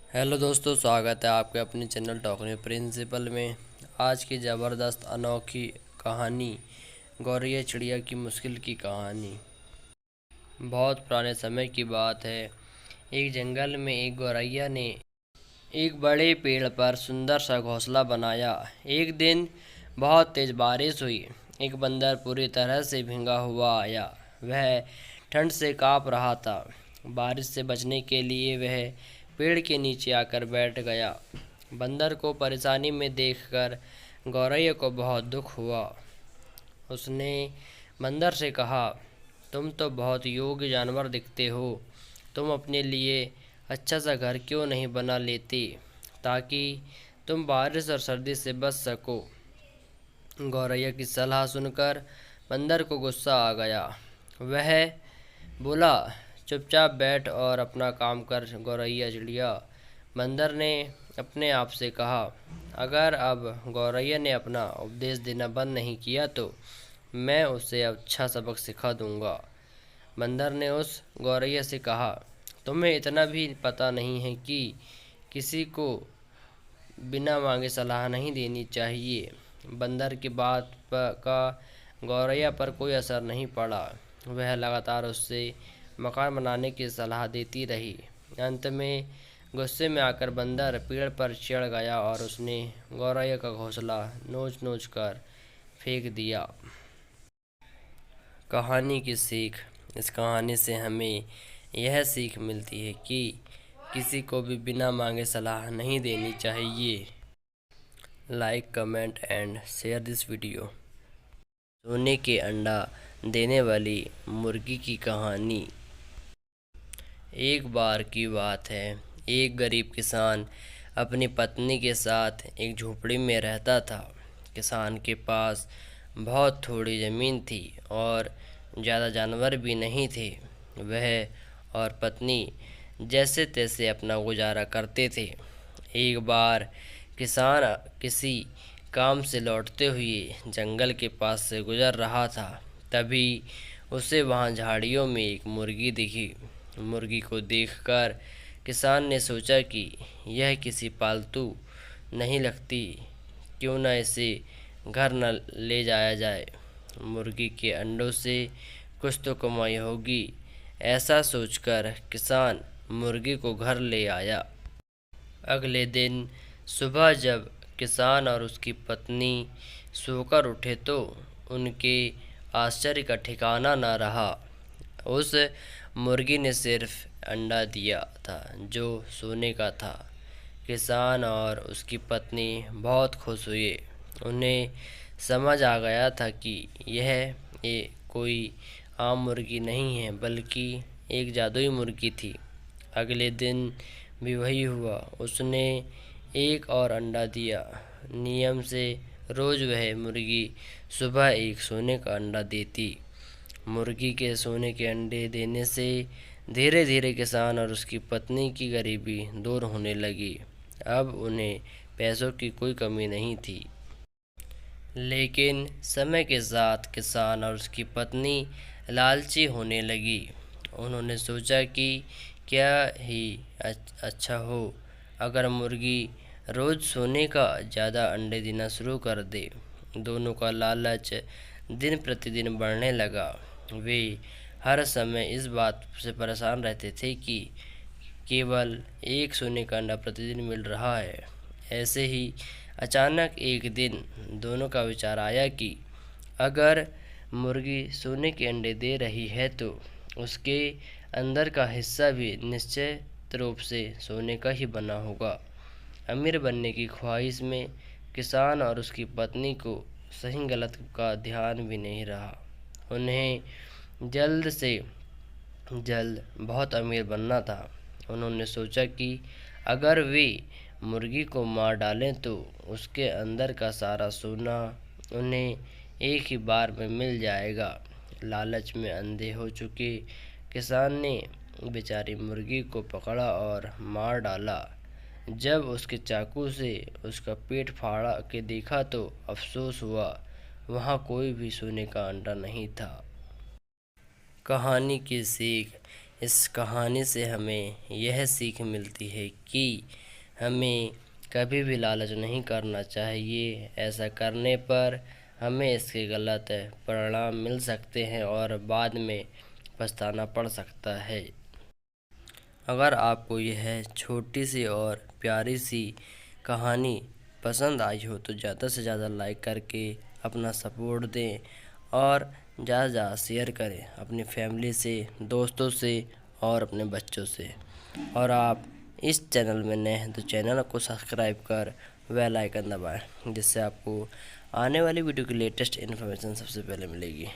Hello दोस्तों, स्वागत है आपके अपने चैनल टॉकिंग प्रिंसिपल में। आज की ज़बरदस्त अनोखी कहानी गौरैया चिड़िया की मुश्किल की कहानी। बहुत पुराने समय की बात है। एक जंगल में एक गौरैया ने एक बड़े पेड़ पर सुंदर सा घोंसला बनाया। एक दिन बहुत तेज बारिश हुई। एक बंदर पूरी तरह से भीगा हुआ आया। वह ठंड से काँप रहा था। बारिश से बचने के लिए वह पेड़ के नीचे आकर बैठ गया। बंदर को परेशानी में देखकर गौरैया को बहुत दुख हुआ। उसने बंदर से कहा, तुम तो बहुत योग्य जानवर दिखते हो। तुम अपने लिए अच्छा सा घर क्यों नहीं बना लेते ताकि तुम बारिश और सर्दी से बच सको। गौरैया की सलाह सुनकर बंदर को गुस्सा आ गया। वह बोला, चुपचाप बैठ और अपना काम कर गौरैया चिड़िया। बंदर ने अपने आप से कहा, अगर अब गौरैया ने अपना उपदेश देना बंद नहीं किया तो मैं उसे अच्छा सबक सिखा दूंगा। बंदर ने उस गौरैया से कहा, तुम्हें इतना भी पता नहीं है कि किसी को बिना मांगे सलाह नहीं देनी चाहिए। बंदर की बात का गौरैया पर कोई असर नहीं पड़ा। वह लगातार उससे मकान बनाने की सलाह देती रही। अंत में गुस्से में आकर बंदर पेड़ पर चढ़ गया और उसने गौरैया का घोंसला नोच नोच कर फेंक दिया। कहानी की सीख। इस कहानी से हमें यह सीख मिलती है कि किसी को भी बिना मांगे सलाह नहीं देनी चाहिए। Like, comment and share this video. सोने के अंडा देने वाली मुर्गी की कहानी। एक बार की बात है, एक गरीब किसान अपनी पत्नी के साथ एक झोपड़ी में रहता था। किसान के पास बहुत थोड़ी ज़मीन थी और ज़्यादा जानवर भी नहीं थे। वह और पत्नी जैसे तैसे अपना गुजारा करते थे। एक बार किसान किसी काम से लौटते हुए जंगल के पास से गुजर रहा था। तभी उसे वहां झाड़ियों में एक मुर्गी दिखी। मुर्गी को देखकर किसान ने सोचा कि यह किसी पालतू नहीं लगती, क्यों न इसे घर न ले जाया जाए। मुर्गी के अंडों से कुछ तो कमाई होगी। ऐसा सोचकर किसान मुर्गी को घर ले आया। अगले दिन सुबह जब किसान और उसकी पत्नी सोकर उठे तो उनके आश्चर्य का ठिकाना न रहा। उस मुर्गी ने सिर्फ अंडा दिया था जो सोने का था। किसान और उसकी पत्नी बहुत खुश हुए। उन्हें समझ आ गया था कि यह कोई आम मुर्गी नहीं है बल्कि एक जादुई मुर्गी थी। अगले दिन भी वही हुआ। उसने एक और अंडा दिया। नियम से रोज़ वह मुर्गी सुबह एक सोने का अंडा देती। मुर्गी के सोने के अंडे देने से धीरे धीरे किसान और उसकी पत्नी की गरीबी दूर होने लगी। अब उन्हें पैसों की कोई कमी नहीं थी। लेकिन समय के साथ किसान और उसकी पत्नी लालची होने लगी। उन्होंने सोचा कि क्या ही अच्छा हो अगर मुर्गी रोज़ सोने का ज़्यादा अंडे देना शुरू कर दे। दोनों का लालच दिन प्रतिदिन बढ़ने लगा। वे हर समय इस बात से परेशान रहते थे कि केवल एक सोने का अंडा प्रतिदिन मिल रहा है। ऐसे ही अचानक एक दिन दोनों का विचार आया कि अगर मुर्गी सोने के अंडे दे रही है तो उसके अंदर का हिस्सा भी निश्चित रूप से सोने का ही बना होगा। अमीर बनने की ख्वाहिश में किसान और उसकी पत्नी को सही गलत का ध्यान भी नहीं रहा। उन्हें जल्द से जल्द बहुत अमीर बनना था। उन्होंने सोचा कि अगर वे मुर्गी को मार डालें तो उसके अंदर का सारा सोना उन्हें एक ही बार में मिल जाएगा। लालच में अंधे हो चुके किसान ने बेचारी मुर्गी को पकड़ा और मार डाला। जब उसके चाकू से उसका पेट फाड़ा के देखा तो अफसोस हुआ, वहाँ कोई भी सोने का अंडा नहीं था। कहानी की सीख। इस कहानी से हमें यह सीख मिलती है कि हमें कभी भी लालच नहीं करना चाहिए। ऐसा करने पर हमें इसके गलत परिणाम मिल सकते हैं और बाद में पछताना पड़ सकता है। अगर आपको यह छोटी सी और प्यारी सी कहानी पसंद आई हो तो ज़्यादा से ज़्यादा लाइक करके अपना सपोर्ट दें और ज़्यादा ज़्यादा शेयर करें अपनी फैमिली से, दोस्तों से और अपने बच्चों से। और आप इस चैनल में नए हैं तो चैनल को सब्सक्राइब कर बेल आइकन दबाएं, जिससे आपको आने वाली वीडियो की लेटेस्ट इन्फॉर्मेशन सबसे पहले मिलेगी।